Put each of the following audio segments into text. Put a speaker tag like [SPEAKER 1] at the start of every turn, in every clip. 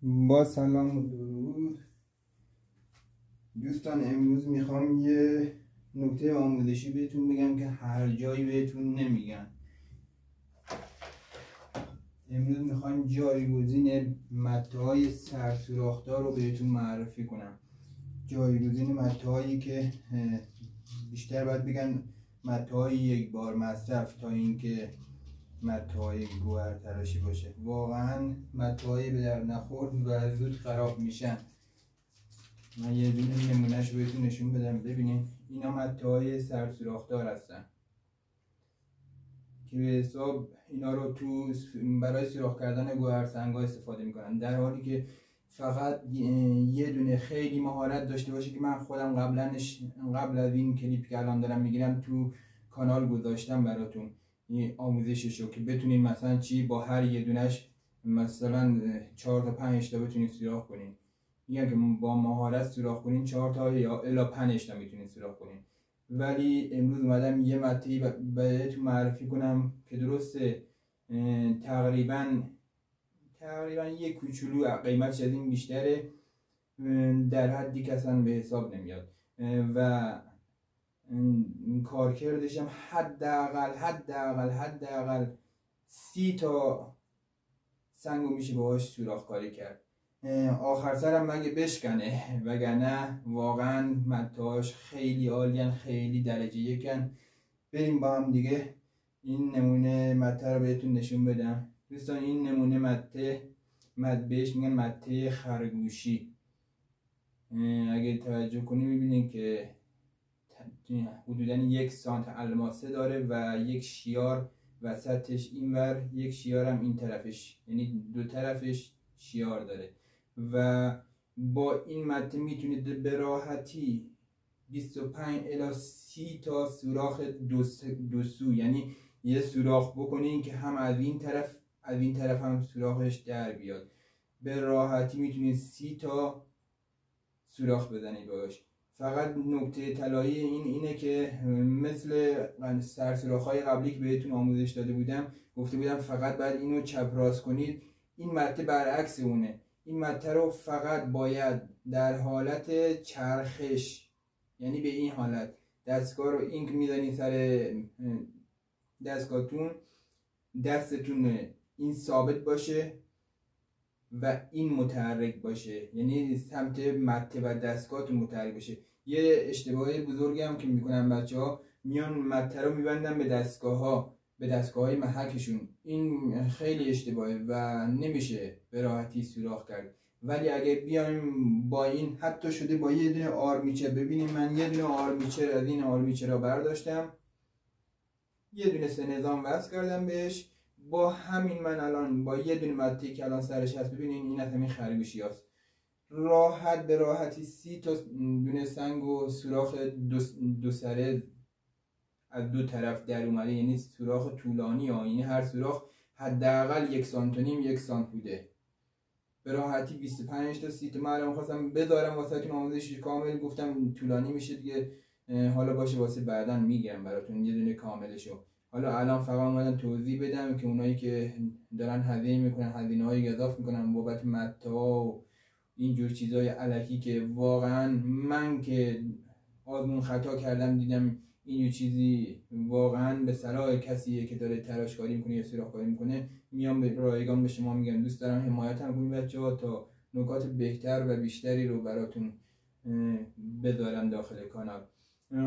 [SPEAKER 1] با سلام و درود دوستان، امروز میخوام یه نکته آموزشی بهتون بگم که هر جایی بهتون نمیگن. امروز میخوام جایگزین متاهای سرسوراخدار رو بهتون معرفی کنم. جایگزین متاهایی که بیشتر باید بگن متاهای یک بار مصرف تا اینکه متاهای گوهر تراشی باشه. واقعا متاهای به در نخورد و زود خراب میشن. من یه دونه نمونهش بهتون نشون بدم. ببینید اینا متاهای سرسوراخدار هستن که به حساب اینا رو تو برای سوراخ کردن گوهرسنگ‌ها استفاده میکنن، در حالی که فقط یه دونه خیلی مهارت داشته باشه که من خودم قبل از این کلیپ که الان دارم میگیرم تو کانال گذاشتم براتون این آموزششو که بتونین مثلا با هر یه دونش مثلا 4 تا 5 تا بتونین سوراخ کنین. میگم که با مهارت سوراخ کنین 4 تا یا الی 5 تا میتونین سوراخ کنین. ولی امروز اومدم یه متی بهتون معرفی کنم که درسته تقریبا یه کوچولو قیمتش از این بیشتره، در حدی که اصلا به حساب نمیاد و کارکردش هم حداقل 30 تا سنگو میشه باهاش سوراخ کاری کرد. آخر سرم مگه بشکنه، وگرنه واقعا متاهاش خیلی عالیان، خیلی درجه یکن. بریم با هم دیگه این نمونه مته رو بهتون نشون بدم. دوستان این نمونه مته بهش میگن مته خرگوشی. اگه توجه کنی میبینین که حدودا 1 سانت الماسه داره و یک شیار وسطش اینور، یک شیار هم این طرفش، یعنی دو طرفش شیار داره و با این مته میتونید به راحتی 25 الی 30 تا سوراخ دو سو، یعنی یه سوراخ بکنین که هم از این طرف هم سوراخش در بیاد. به راحتی میتونید 30 تا سوراخ بزنید باش. فقط نکته طلایی اینه که مثل سرسوراخ‌های قبلی که بهتون آموزش داده بودم، گفته بودم فقط بعد اینو چپ راست کنید. این مته برعکس اونه. این مته رو فقط باید در حالت چرخش، یعنی به این حالت دستگاه رو اینک میزنید سر دستگاهتون، دستتون این ثابت باشه و این متحرک باشه، یعنی سمت مته و دستگاهتون متحرک باشه. یه اشتباهی بزرگی هم که میکنن بچه‌ها، میان مته رو میبندن به دستگاه‌های محکشون. این خیلی اشتباهه و نمیشه به راحتی سوراخ کرد. ولی اگه بیایم با این، حتی شده با یه دونه آرمیچر، ببینیم من یه دونه آرمیچر از این آرمیچرها برداشتم، یه دونه سه نظام وصل کردم بهش. با همین من الان با یه دونه مته که الان سرش هست، ببینین این از همین خرگوشی هست، به راحتی 30 تا دونه سنگ و سوراخ دو سره از دو طرف در اومده، یعنی سوراخ طولانی ها، یعنی هر سوراخ حداقل 1.5 سانت 1 سانت بوده. به راحتی 25 تا 30 تا. من الان خواستم بذارم واسهتون آموزش کامل، گفتم طولانی میشه دیگه، حالا باشه واسه بعداً میگم براتون یه دونه کاملشو. حالا الان فقط اومدم توضیح بدم که اونایی که دارن هزینه میکنن، هزینه‌های اضافه میکنن بابت متا و اینجور چیزای الکی، که واقعا من که آزمون خطا کردم دیدم اینجور چیزی واقعا به صلاح کسیه که داره تراشکاری میکنه یا سوراخ‌کاری میکنه. میام به رایگان به شما میگم دوست دارم حمایتم کنید بچه‌ها تا نکات بهتر و بیشتری رو براتون بذارم داخل کانال.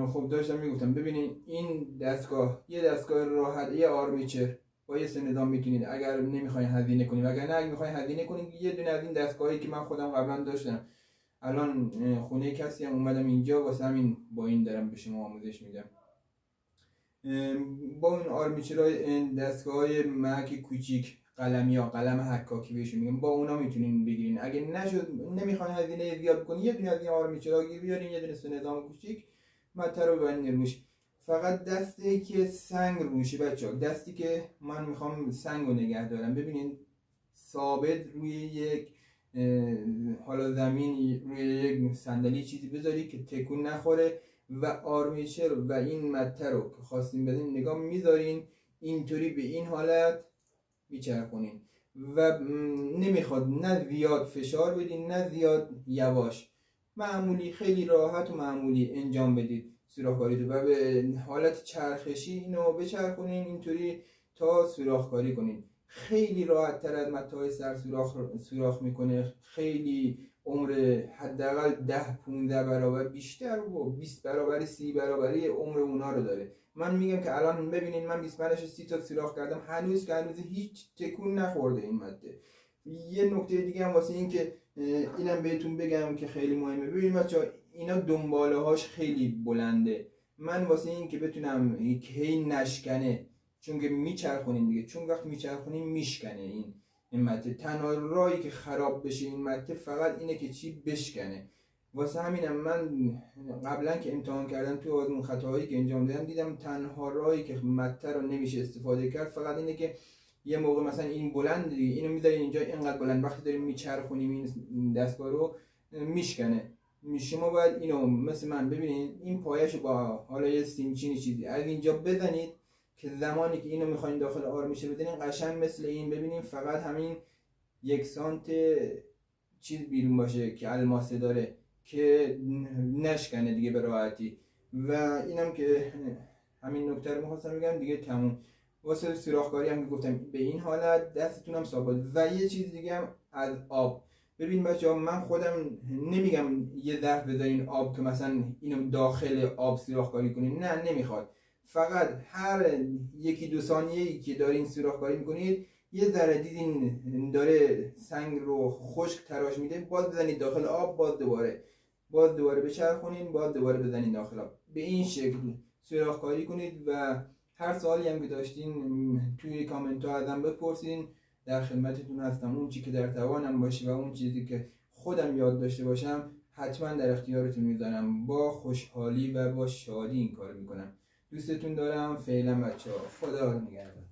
[SPEAKER 1] خب داشتم میگفتم ببینید این دستگاه، یه دستگاه راحت، یه آرمیچر با یه سه نظام میتونید اگر نمیخواین هزینه کنید. اگر نه، اگه میخواین هزینه کنید، یه دونه از این دستگاهی که من خودم قبلا داشتم، الان خونه کسی هم اومدم اینجا واسه همین با این دارم به شما آموزش میدم. با این آرمیچرهای دستگاه‌های محک کوچیک، قلم حکاکی بهشون میگم، با اونا میتونین بگیرین. اگه نمیخواین هزینه زیاد کنین، یه دونه از این آرمیچرها بیارین، یه دونه سه نظام کوچیک مته رو ببندین روش. فقط دستی که سنگ روشه بچه‌ها، دستی که من میخوام سنگ رو نگه دارم، ببینین ثابت روی یک حالا زمین، روی یک صندلی چیزی بذاری که تکون نخوره و آرمیچر و این مته رو که خواستین بدین نگاه میذارین، اینطوری به این حالت میچرخونین و نمیخواد نه زیاد فشار بدین نه زیاد یواش، معمولی خیلی راحت و معمولی انجام بدید سوراخ‌کاری رو و به حالت چرخشی اینو بچرخونین اینطوری تا سوراخ‌کاری کنین. خیلی راحت تر از متاع سر سوراخ میکنه، خیلی عمر حداقل 10-15 برابر بیشتر و 20 برابر 30 برابری عمر اونا رو داره. من میگم که الان ببینین من 25-30 تا سوراخ کردم، هنوز هیچ تکون نخورده این مته. یه نکته دیگه هم واسه این که اینم بهتون بگم که خیلی مهمه، ببینید بچه‌ها اینا دنباله هاش خیلی بلنده. من واسه این که بتونم هی نشکنه، چون که میچرخونین دیگه، چون وقت میچرخونین میشکنه این مته. تنها راهی که خراب بشه این مته فقط اینه که چی بشکنه. واسه همینم من قبلا که امتحان کردم تو آزمون خطاهایی که انجام دادم دیدم تنها راهی که مته رو نمیشه استفاده کرد فقط اینه که یه موقع مثلا این بلند دیگه اینو میذاری اینجا اینقدر بلند، وقتی داریم میچرخونیم این دستگاه رو میشکنه. شما باید اینو مثل من ببینید این پایه‌شو با حالا یه سیمچینی چیزی از اینجا بزنید که زمانی که اینو میخواین داخل آرمیشه بدین قشنگ مثل این ببینیم فقط همین 1 سانت چیز بیرون باشه که الماسه داره که نشکنه دیگه به راحتی. و اینم که همین نکته رو می‌خواستم بگم دیگه تموم. واسه سوراخ‌کاری هم که گفتم به این حالت دستتون هم ثابت. و یه چیز دیگه هم از آب، ببین بچه‌ها من خودم نمیگم یه ظرف بذارین آب که مثلا اینو داخل آب سوراخ‌کاری کنین، نه نمیخواد. فقط هر 1-2 ثانیه‌ای که دارین سوراخ‌کاری میکنید یه ذره دیدین داره سنگ رو خشک تراش میده، باز بزنید داخل آب، باز دوباره بچرخونین، باز دوباره بزنید داخل آب. به این شکل سوراخ‌کاری کنید و هر سوالی هم که داشتین توی کامنت ها ازم بپرسین، در خدمتتون هستم. اون چیزی که در توانم باشه و اون چیزی که خودم یاد داشته باشم حتما در اختیارتون میذارم. با خوشحالی و با شادی این کار میکنم. دوستتون دارم. فعلا بچه‌ها، خدا نگهدار.